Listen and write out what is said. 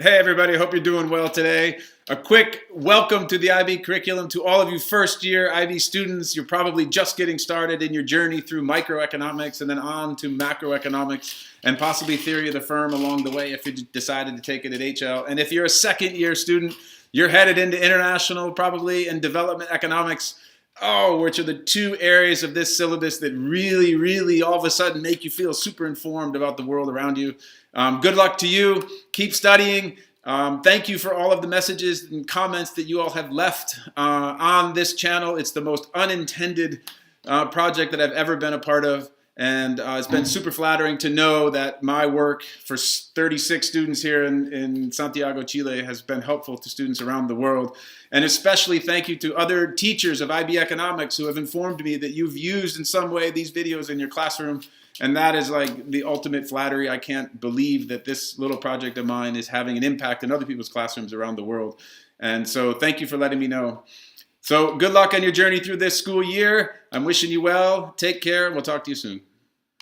Hey everybody, hope you're doing well today. A quick welcome to the IB curriculum to all of you first year IB students. You're probably just getting started in your journey through microeconomics and then on to macroeconomics and possibly theory of the firm along the way if you decided to take it at HL. And if you're a second year student, you're headed into international probably and development economics. Which are the two areas of this syllabus that really all of a sudden make you feel super informed about the world around you. Good luck to you. Keep studying. Thank you for all of the messages and comments that you all have left on this channel. It's the most unintended project that I've ever been a part of. And it's been super flattering to know that my work for 36 students here in Santiago, Chile has been helpful to students around the world. And especially thank you to other teachers of IB Economics who have informed me that you've used in some way these videos in your classroom. And that is like the ultimate flattery. I can't believe that this little project of mine is having an impact in other people's classrooms around the world. And so thank you for letting me know. So good luck on your journey through this school year. I'm wishing you well. Take care, and we'll talk to you soon.